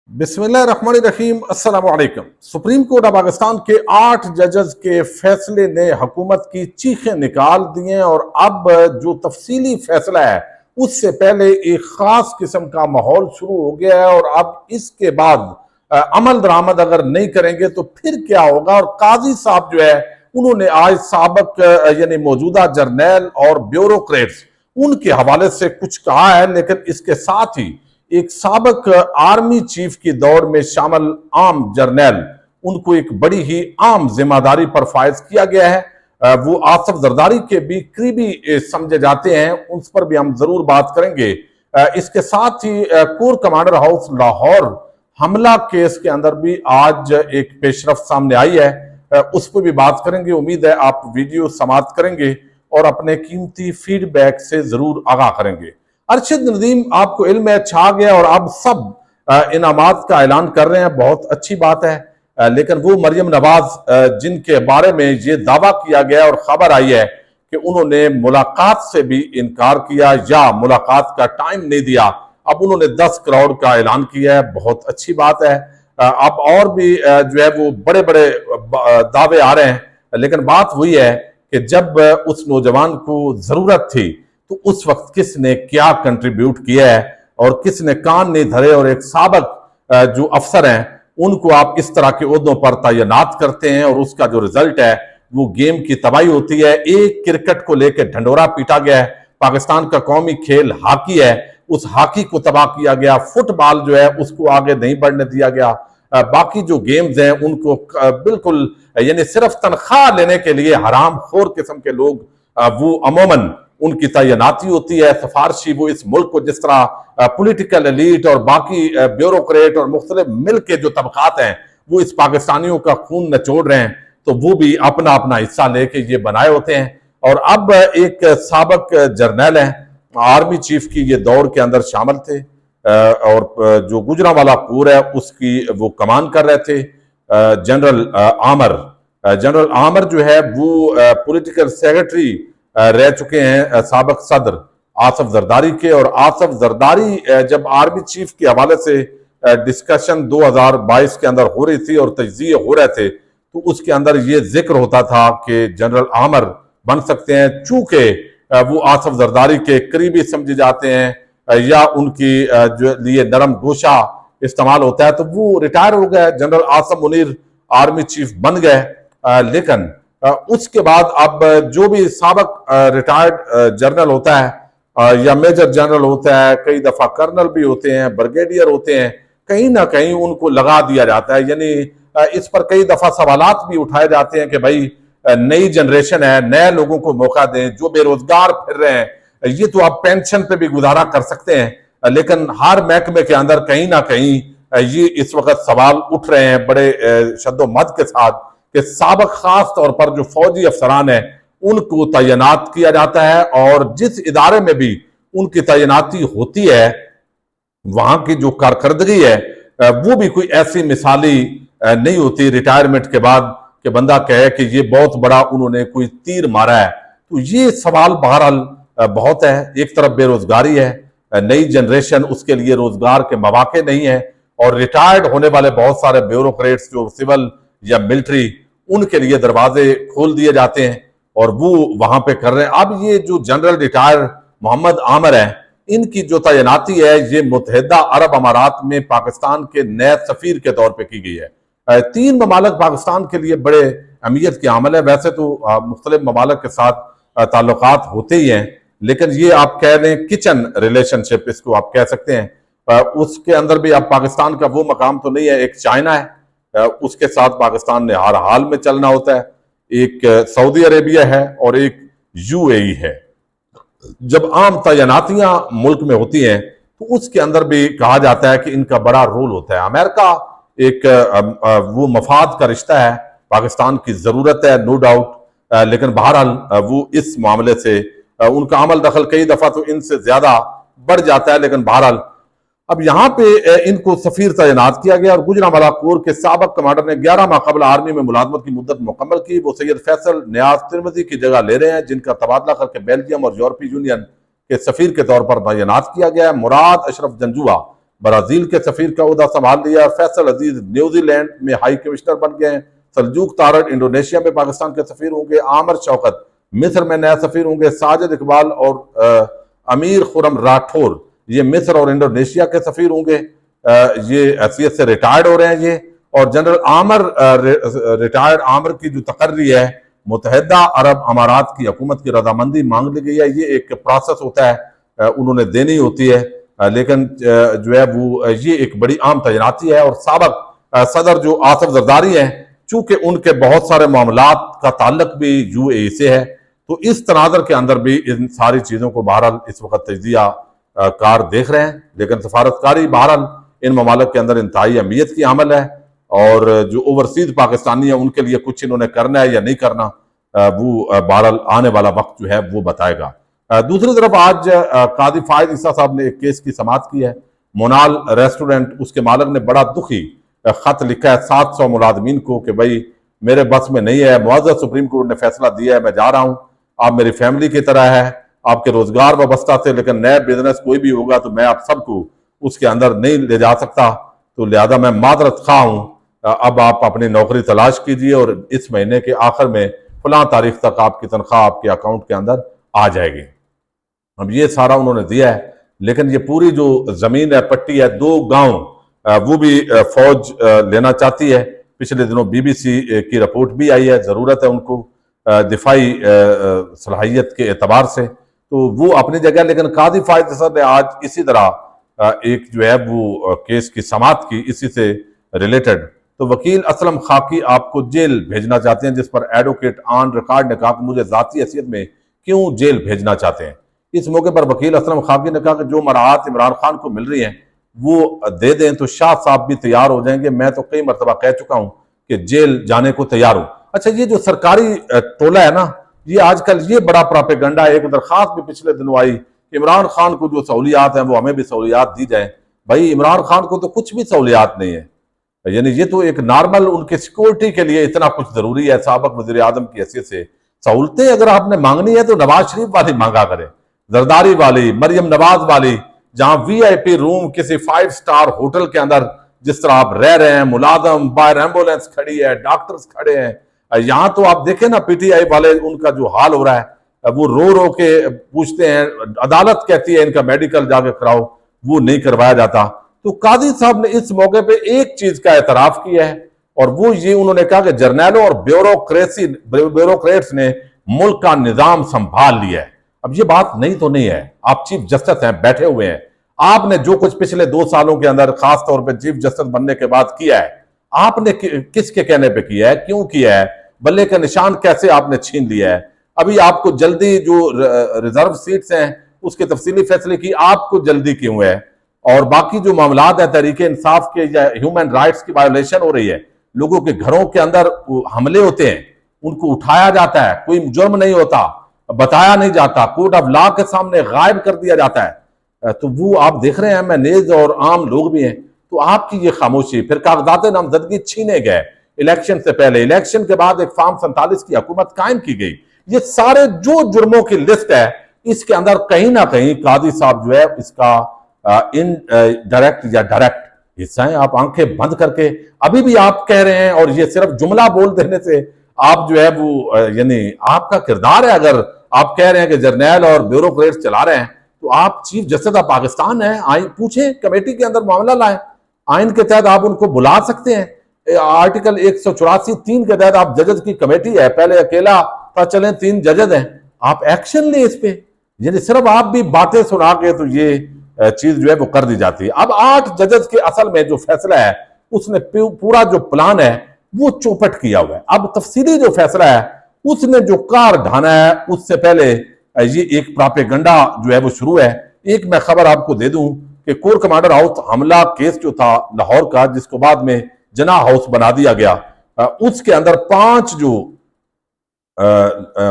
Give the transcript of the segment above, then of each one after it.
बिस्मिल्लाहिर्रहमानिर्रहीम। अस्सलाम वालेकुम। सुप्रीम कोर्ट ऑफ पाकिस्तान के 8 जजेस के फैसले ने हुकूमत की चीखें निकाल दी हैं और अब जो तफसीली फैसला है उससे पहले एक खास किस्म का माहौल शुरू हो गया है और अब इसके बाद अमल दरामद अगर नहीं करेंगे तो फिर क्या होगा। और काजी साहब जो है उन्होंने आज साबिक यानी मौजूदा जर्नैल और ब्यूरोक्रेट्स उनके हवाले से कुछ कहा है, लेकिन इसके साथ ही एक साबिक आर्मी चीफ की दौड़ में शामिल आम जर्नैल उनको एक बड़ी ही आम जिम्मेदारी पर फायज किया गया है। वो आसिफ जरदारी के भी करीबी समझे जाते हैं, उस पर भी हम जरूर बात करेंगे। इसके साथ ही कोर कमांडर हाउस लाहौर हमला केस के अंदर भी आज एक पेशरफ सामने आई है, उस पर भी बात करेंगे। उम्मीद है आप वीडियो समाप्त करेंगे और अपने कीमती फीडबैक से जरूर आगाह करेंगे। अरशद नदीम, आपको इल्म है, छा गया और अब सब इनामात का ऐलान कर रहे हैं, बहुत अच्छी बात है। लेकिन वो मरियम नवाज जिनके बारे में ये दावा किया गया और खबर आई है कि उन्होंने मुलाकात से भी इनकार किया या मुलाकात का टाइम नहीं दिया, अब उन्होंने 10 करोड़ का ऐलान किया है, बहुत अच्छी बात है। अब और भी जो है वो बड़े बड़े दावे आ रहे हैं, लेकिन बात वही है कि जब उस नौजवान को जरूरत थी तो उस वक्त किसने क्या कंट्रीब्यूट किया है और किसने कान नहीं धरे। और एक साबिक जो अफसर हैं उनको आप इस तरह के ओहदों पर तैनात करते हैं और उसका जो रिजल्ट है वो गेम की तबाही होती है। एक क्रिकेट को लेकर ढंडोरा पीटा गया है, पाकिस्तान का कौमी खेल हॉकी है, उस हॉकी को तबाह किया गया। फुटबॉल जो है उसको आगे नहीं बढ़ने दिया गया। बाकी जो गेम्स हैं उनको बिल्कुल यानी सिर्फ तनख्वाह लेने के लिए हराम खोर किस्म के लोग वो अमूमन उनकी तैनाती होती है। सिफारशी वो इस मुल्क को जिस तरह पॉलिटिकल एलीट और बाकी ब्यूरोक्रेट और मुख्तलिफ मिल के जो तबकात हैं वो इस पाकिस्तानियों का खून नचोड़ रहे हैं, तो वो भी अपना अपना हिस्सा लेके ये बनाए होते हैं। और अब एक साबिक जर्नैल है, आर्मी चीफ की ये दौड़ के अंदर शामिल थे और जो गुजरांवाला कोर है उसकी वो कमान कर रहे थे। जनरल आमर जो है वो पॉलिटिकल सेक्रेटरी रह चुके हैं साबिक सदर आसिफ जरदारी के। और आसिफ जरदारी जब आर्मी चीफ के हवाले से डिस्कशन 2022 के अंदर हो रही थी और तज्जिए हो रहे थे तो उसके अंदर ये जिक्र होता था कि जनरल आमर बन सकते हैं, चूंकि वो आसिफ जरदारी के करीबी समझे जाते हैं या उनकी जो लिए नरम गोशा इस्तेमाल होता है, तो वो रिटायर हो गए। General Asim Munir army chief बन गए, लेकिन उसके बाद अब जो भी साबिक रिटायर्ड जनरल होता है या मेजर जनरल होता है, कई दफा कर्नल भी होते हैं, ब्रिगेडियर होते हैं, कहीं ना कहीं उनको लगा दिया जाता है। यानी इस पर कई दफा सवालात भी उठाए जाते हैं कि भाई नई जनरेशन है, नए लोगों को मौका दें, जो बेरोजगार फिर रहे हैं ये तो आप पेंशन पे भी गुजारा कर सकते हैं, लेकिन हर महकमे के अंदर कहीं ना कहीं ये इस वक्त सवाल उठ रहे हैं बड़े शद्दोमद के साथ कि साबिक खास तौर पर जो फौजी अफसरान है उनको तैनात किया जाता है और जिस इदारे में भी उनकी तैनाती होती है वहां की जो कारकर्दगी है वो भी कोई ऐसी मिसाली नहीं होती रिटायरमेंट के बाद कि बंदा कहे कि ये बहुत बड़ा उन्होंने कोई तीर मारा है। तो ये सवाल बहरहाल बहुत है। एक तरफ बेरोजगारी है, नई जनरेशन उसके लिए रोजगार के मौके नहीं है और रिटायर्ड होने वाले बहुत सारे ब्यूरोक्रेट्स जो सिविल या मिलिट्री उनके लिए दरवाजे खोल दिए जाते हैं और वो वहां पे कर रहे हैं। अब ये जो जनरल रिटायर मोहम्मद आमिर है इनकी जो तैनाती है ये मुत्तहिदा अरब अमारात में पाकिस्तान के नए सफीर के तौर पे की गई है। 3 ममालिक पाकिस्तान के लिए बड़े अहमियत के अमल है। वैसे तो मुख्तलिफ ममालिक के साथ ताल्लुकात होते ही हैं, लेकिन ये आप कह लें किचन रिलेशनशिप इसको आप कह सकते हैं। उसके अंदर भी अब पाकिस्तान का वो मकाम तो नहीं है। एक चाइना है, उसके साथ पाकिस्तान ने हर हाल में चलना होता है, एक सऊदी अरेबिया है और एक यूएई है। जब आम तैनातियां मुल्क में होती हैं तो उसके अंदर भी कहा जाता है कि इनका बड़ा रोल होता है। अमेरिका एक वो मफाद का रिश्ता है, पाकिस्तान की जरूरत है नो डाउट, लेकिन बहरहाल वो इस मामले से उनका अमल दखल कई दफा तो इनसे ज्यादा बढ़ जाता है। लेकिन बहरहाल अब यहाँ पे इनको सफीर तैनात किया गया और गुजरांवाला कोर के साबिक कमांडर ने 11 माह कबल आर्मी में मुलाजमत की मुद्दत मुकम्मल की। वो सैयद फैसल न्याज तिरमिजी की जगह ले रहे हैं, जिनका तबादला करके बेल्जियम और यूरोपीय यूनियन के सफीर के तौर पर तैनात किया गया है। मुराद अशरफ जंजुआ ब्राजील के सफीर का ओहदा संभाल लिया। फैसल अजीज न्यूजीलैंड में हाई कमिश्नर बन गए हैं। सलजूक तारड़ इंडोनेशिया में पाकिस्तान के सफीर होंगे। आमिर शौकत मिस्र में नया सफीर होंगे। साजिद इकबाल और अमीर खुरम राठौर ये मिस्र और इंडोनेशिया के सफीर होंगे। ये हैसियत से रिटायर्ड हो रहे हैं ये। और जनरल आमिर रिटायर्ड आमिर की जो तकर्री है मुत्तहिदा अरब अमारात की हुकूमत की रजामंदी मांग ली गई है। ये एक प्रोसेस होता है, उन्होंने देनी होती है, लेकिन जो है वो ये एक बड़ी आम तैनाती है। और साबिक सदर जो आसिफ जरदारी हैं, चूंकि उनके बहुत सारे मामलात का ताल्लुक भी यूएई से है, तो इस तनाजर के अंदर भी इन सारी चीज़ों को बहरहाल इस वक्त तजिया कार देख रहे हैं। लेकिन सफारतकारी बहरहाल इन ममालिक के अंदर इंतहाई अहमियत की अमल है, और जो ओवरसीज पाकिस्तानी है उनके लिए कुछ इन्होंने करना है या नहीं करना, वो बहरहाल आने वाला वक्त जो है वो बताएगा। दूसरी तरफ आज कादी फायद ईसा साहब ने एक केस की समाअत की है। मोनाल रेस्टोरेंट, उसके मालिक ने बड़ा दुखी खत लिखा है 700 मुलाजमीन को कि भाई मेरे बस में नहीं है, मुआज़्ज़ज़ सुप्रीम कोर्ट ने फैसला दिया है, मैं जा रहा हूँ, आप मेरी फैमिली की तरह है, आपके रोजगार वाबस्ता थे, लेकिन नया बिजनेस कोई भी होगा तो मैं आप सबको उसके अंदर नहीं ले जा सकता, तो लिहाजा मैं मादरत खा हूँ, अब आप अपनी नौकरी तलाश कीजिए और इस महीने के आखिर में फलां तारीख तक आपकी तनख्वाह आपके अकाउंट के अंदर आ जाएगी। अब ये सारा उन्होंने दिया है, लेकिन ये पूरी जो जमीन है, पट्टी है, 2 गांव वो भी फौज लेना चाहती है। पिछले दिनों बीबीसी की रिपोर्ट भी आई है, जरूरत है उनको दिफाई सलाहियत के एतबार से, तो वो अपनी जगह। लेकिन कादी फायद सर ने आज इसी तरह एक जो है वो केस की समाअत की इसी से रिलेटेड। तो वकील असलम खाकी आपको जेल भेजना चाहते हैं, जिस पर एडवोकेट ऑन रिकॉर्ड ने कहा कि मुझे जाती हैसियत में क्यों जेल भेजना चाहते हैं। इस मौके पर वकील असलम खाकी ने कहा कि जो मराहत इमरान खान को मिल रही हैं वो दे दें तो शाह साहब भी तैयार हो जाएंगे। मैं तो कई मरतबा कह चुका हूं कि जेल जाने को तैयार हूं। अच्छा, ये जो सरकारी टोला है ना, ये आजकल ये बड़ा प्रोपेगेंडा है। एक दरखास्त भी पिछले दिनों आई कि इमरान खान को जो सहूलियात हैं वो हमें भी सहूलियात दी जाए। भाई इमरान खान को तो कुछ भी सहूलियात नहीं है, यानी ये तो एक नॉर्मल उनके सिक्योरिटी के लिए इतना कुछ जरूरी है। साबिक वजीर आजम की हैसियत से सहूलतें अगर आपने मांगनी है तो नवाज शरीफ वाली मांगा करें, जरदारी वाली, मरियम नवाज वाली, जहां वीआईपी रूम किसी 5 स्टार होटल के अंदर जिस तरह आप रह रहे हैं, मुलाजम बाहर एम्बुलेंस खड़ी है, डॉक्टर्स खड़े हैं। यहां तो आप देखें ना, पीटीआई वाले उनका जो हाल हो रहा है, वो रो रो के पूछते हैं, अदालत कहती है इनका मेडिकल जाके कराओ, वो नहीं करवाया जाता। तो कादी साहब ने इस मौके पे एक चीज का एतराफ किया है, और वो ये उन्होंने कहा कि जर्नैलों और ब्यूरोक्रेट्स ने मुल्क का निजाम संभाल लिया है। अब ये बात नहीं तो नहीं है, आप चीफ जस्टिस हैं, बैठे हुए हैं, आपने जो कुछ पिछले 2 सालों के अंदर खास तौर पे चीफ जस्टिस बनने के बाद किया है, आपने किसके कहने पे किया है, क्यों किया है, बल्ले का निशान कैसे आपने छीन लिया है। अभी आपको जल्दी जो रिजर्व सीट्स हैं उसके तफसीली फैसले की आपको जल्दी क्यों है, और बाकी जो मामलात है तहरीके इंसाफ के या ह्यूमन राइट्स की वायोलेशन हो रही है, लोगों के घरों के अंदर हमले होते हैं, उनको उठाया जाता है, कोई जुर्म नहीं होता, बताया नहीं जाता, कोर्ट ऑफ लॉ के सामने गायब कर दिया जाता है, तो वो आप देख रहे हैं, मैनेज और आम लोग भी हैं। तो आपकी ये खामोशी, फिर कागजात नामजदगी छीने गए इलेक्शन से पहले, इलेक्शन के बाद एक फार्म 47 की हुकूमत कायम की गई। ये सारे जो जुर्मों की लिस्ट है, इसके अंदर कहीं ना कहीं कादी साहब जो है इसका इन डायरेक्ट या डायरेक्ट हिस्सा है। आप आंखें बंद करके अभी भी आप कह रहे हैं, और ये सिर्फ जुमला बोल देने से आप जो है वो यानी आपका किरदार है, अगर आप कह रहे हैं कि जर्नैल और ब्यूरोक्रेट्स चला रहे हैं, तो आप चीफ जस्टिस ऑफ पाकिस्तान है, आइन पूछें, कमेटी के अंदर मामला लाएं, आइन के तहत आप उनको बुला सकते हैं। आर्टिकल 184(3) के तहत आप जजेस की कमेटी है, पहले अकेला था, चलें 3 जजेस हैं, आप एक्शन लें इस पे। यानी सिर्फ आप भी बातें सुना के तो ये चीज जो है वो कर दी जाती है। अब 8 जजेस के असल में जो फैसला है, उसने पूरा जो प्लान है वो चौपट किया हुआ है। अब तफसीली जो फैसला है उसने जो कार ढाना है, उससे पहले ये एक प्रोपेगेंडा जो है वो शुरू है। एक मैं खबर आपको दे दूं कि कोर कमांडर हाउस हमला केस जो था लाहौर का, जिसको बाद में जना हाउस बना दिया गया, उसके अंदर 5 जो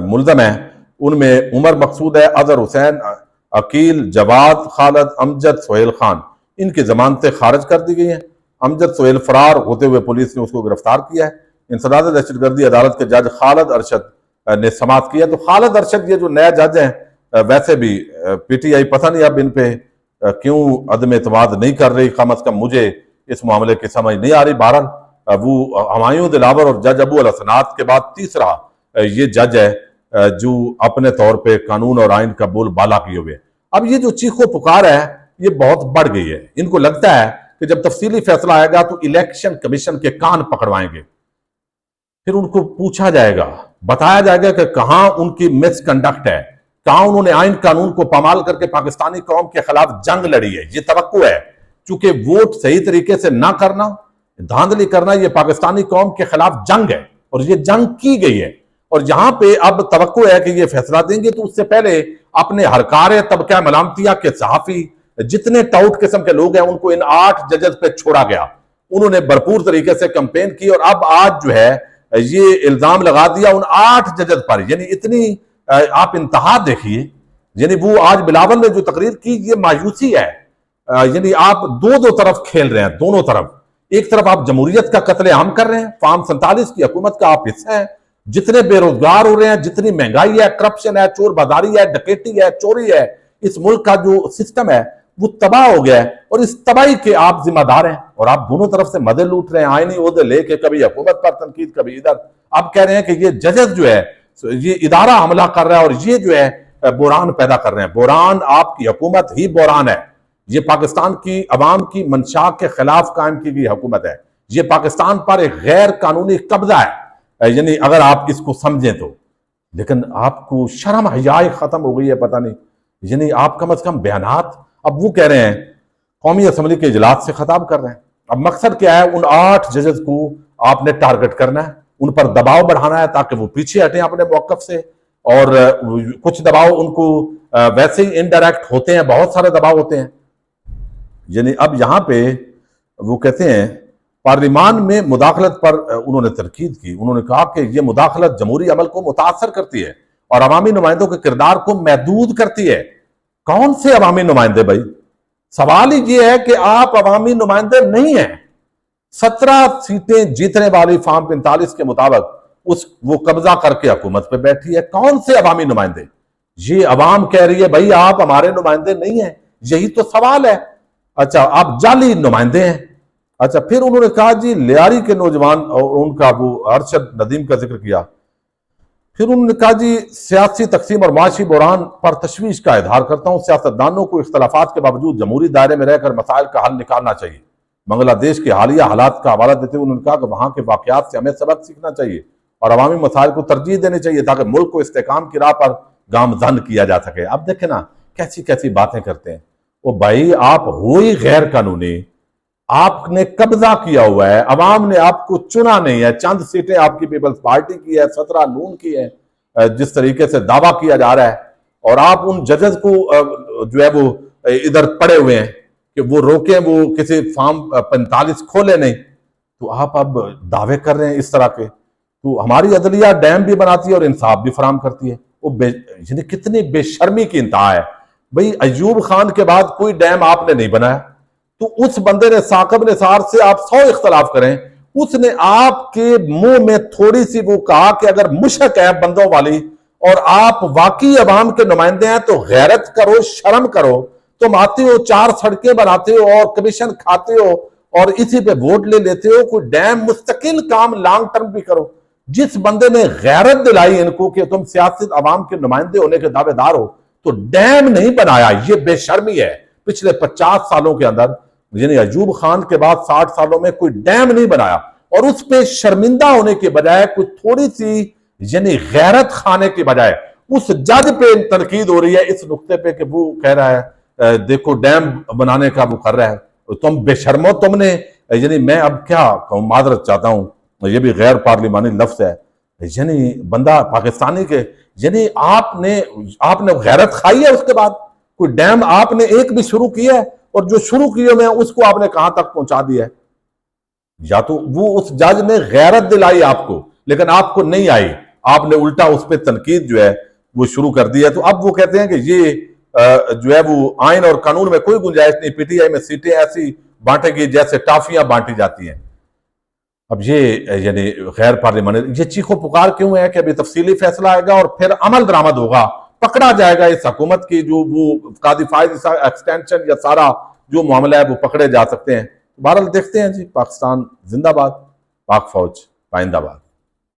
मुलजम है, उनमें उमर मकसूद है, अजहर हुसैन, अकील, जवाद, खालिद, अमजद, सोहेल खान, इनकी जमानतें खारिज कर दी गई हैं। अमजद सोहेल फरार होते हुए पुलिस ने उसको गिरफ्तार किया है। इंसदाद दहशतगर्दी अदालत के जज खालिद अरशद ने समाअत किया। तो खालिद अरशद ये जो नया जज हैं, वैसे भी पीटीआई पता नहीं अब इन पे क्यों अदम एतमाद नहीं कर रही, कम अज कम मुझे इस मामले की समझ नहीं आ रही। बहरहाल वो हुमायूं दिलावर और जज अबू अल हसनात के बाद तीसरा ये जज है जो अपने तौर पे कानून और आइन का बोल बाला किए हुए। अब ये जो चीखो पुकार है ये बहुत बढ़ गई है। इनको लगता है कि जब तफसीली फैसला आएगा तो इलेक्शन कमीशन के कान पकड़वाएंगे, फिर उनको पूछा जाएगा, बताया जाएगा कि कहां उनकी मिसकंडक्ट है, कहां उन्होंने आइन कानून को पामाल करके पाकिस्तानी कौम के खिलाफ जंग लड़ी है। ये तवक्को है, चूंकि वोट सही तरीके से ना करना, धांधली करना, ये पाकिस्तानी कौम के खिलाफ जंग है और ये जंग की गई है। और जहां पे अब तवक्को है कि ये फैसला देंगे, तो उससे पहले अपने हरकार तबका मलामतिया के सहाफी जितने टाउट किस्म के लोग हैं उनको इन 8 जजेस पे छोड़ा गया। उन्होंने भरपूर तरीके से कंपेन की और अब आज जो है ये इल्जाम लगा दिया उन 8 जजेस पर। यानी इतनी आप इंतहा देखिए, यानी वो आज बिलावल ने जो तकरीर की, ये मायूसी है। यानी आप दो तरफ खेल रहे हैं, दोनों तरफ। एक तरफ आप जमहूरियत का कत्लेआम कर रहे हैं, फार्म 47 की हुकूमत का आप हिस्सा है, जितने बेरोजगार हो रहे हैं, जितनी महंगाई है, करप्शन है, चोर बाजारी है, डकैती है, चोरी है, इस मुल्क का जो सिस्टम है वो तबाह हो गया है और इस तबाही के आप जिम्मेदार हैं। और आप दोनों तरफ से मदद लूट रहे हैं, आईनी ओहदे लेके, कभी हुकूमत पर तनकीद, कभी इधर। आप कह रहे हैं कि ये जजेस जो है ये इदारा हमला कर रहा है और ये जो है बुरान पैदा कर रहे हैं। बुरान आपकी हुकूमत ही बुरान है। ये पाकिस्तान की अवाम की मंशा के खिलाफ कायम की गई हुकूमत है। ये पाकिस्तान पर एक गैर कानूनी कब्जा है, यानी अगर आप इसको समझें तो। लेकिन आपको शर्म हयाए खत्म हो गई है, पता नहीं। यानी आप कम से कम बयानात, अब वो कह रहे हैं कौमी असम्बली के इजलास से खिताब कर रहे हैं। अब मकसद क्या है, उन 8 जजेस को आपने टारगेट करना है, उन पर दबाव बढ़ाना है ताकि वो पीछे हटें अपने मौकफ से। और कुछ दबाव उनको वैसे ही इनडायरेक्ट होते हैं, बहुत सारे दबाव होते हैं। यानी अब यहां पे वो कहते हैं पार्लिमान में मुदाखलत पर उन्होंने तरकीद की। उन्होंने कहा कि यह मुदाखलत जमहूरी अमल को मुतासर करती है और अवामी नुमाइंदों के किरदार को महदूद करती है। कौन से अवामी नुमाइंदे भाई? सवाल ही यह है कि आप अवामी नुमाइंदे नहीं हैं। 17 सीटें जीतने वाली फार्म 45 के मुताबिक वो कब्जा करके हुकूमत पे बैठी है। कौन से अवामी नुमाइंदे? ये अवाम कह रही है भाई आप हमारे नुमाइंदे नहीं हैं, यही तो सवाल है। अच्छा, आप जाली नुमाइंदे हैं। अच्छा, फिर उन्होंने कहा जी लियारी के नौजवान और उनका वो अरशद नदीम का जिक्र किया। फिर उन्होंने कहा जी सियासी तकसीम और माशी बुरान पर तशवीश का इजहार करता हूं। सियासतदानों को इख्तलाफात के बावजूद जमहूरी दायरे में रहकर मसाइल का हल निकालना चाहिए। बांग्लादेश के हालिया हालात का हवाला देते हुए उन्होंने कहा कि वहां के वाकयात से हमें सबक सीखना चाहिए और अवामी मसाइल को तरजीह देनी चाहिए ताकि मुल्क को इस्तेकाम की राह पर गामजन किया जा सके। अब देखे ना कैसी कैसी बातें करते हैं। वो भाई आप हो ही गैर कानूनी, आपने कब्जा किया हुआ है, अवाम ने आपको चुना नहीं है। चंद सीटें आपकी पीपल्स पार्टी की है, 17 नून की है, जिस तरीके से दावा किया जा रहा है। और आप उन जजेस को जो है वो इधर पड़े हुए हैं कि वो रोकें, वो किसी फार्म 45 खोले नहीं, तो आप अब दावे कर रहे हैं इस तरह के। तो हमारी अदलिया डैम भी बनाती है और इंसाफ भी फराम करती है। वो यानी कितनी बेशर्मी की इंतहा है भाई। अयूब खान के बाद कोई डैम आपने नहीं बनाया, तो उस बंदे ने साकिब निसार से आप 100 इख्तलाफ करें, उसने आपके मुंह में थोड़ी सी वो कहा कि अगर मुशक है बंदों वाली और आप वाकई अवाम के नुमाइंदे हैं तो गैरत करो, शर्म करो। तुम आते हो, 4 सड़कें बनाते हो और कमीशन खाते हो और इसी पे वोट ले लेते हो। कोई डैम मुस्तकिल काम लॉन्ग टर्म भी करो। जिस बंदे ने गैरत दिलाई इनको कि तुम सियासत अवाम के नुमाइंदे होने के दावेदार हो, तो डैम नहीं बनाया, ये बेशर्मी है। पिछले 50 सालों के अंदर, यानी अयूब खान के बाद 60 सालों में कोई डैम नहीं बनाया और उस पे शर्मिंदा होने के बजाय कुछ थोड़ी सी यानी गैरत खाने के बजाय उस जज पे तनकीद हो रही है इस नुक्ते पे कि वो कह रहा है देखो डैम बनाने का वो कर रहा है। तुम बेशर्मो, तुमने यानी मैं अब क्या कहूं, मादरत चाहता हूं, ये भी गैर पार्लिमानी लफ्ज है। यानी बंदा पाकिस्तानी के, यानी आपने गैरत खाई है। उसके बाद कोई डैम आपने एक भी शुरू किया है और जो शुरू किए हुए हैं उसको आपने कहां तक पहुंचा दिया है? या तो वो उस जज ने गैरत दिलाई आपको, लेकिन आपको नहीं आई, आपने उल्टा उस पर तनकीद जो है वो शुरू कर दी है। तो अब वो कहते हैं कि ये जो है वो आइन और कानून में कोई गुंजाइश नहीं, पीटीआई में सीटें ऐसी बांटेगी जैसे टाफियां बांटी जाती हैं। अब ये यानी गैर पार्लियामानी, ये चीखो पुकार क्यों है कि अभी तफसीली फैसला आएगा और फिर अमल दरामद होगा, पकड़ा जाएगा इस हुकूमत की जो वो कादिफाइज एक्सटेंशन या सारा जो मामला है वो पकड़े जा सकते हैं। बहरहाल देखते हैं जी। पाकिस्तान जिंदाबाद, पाक फौज पाइंदाबाद।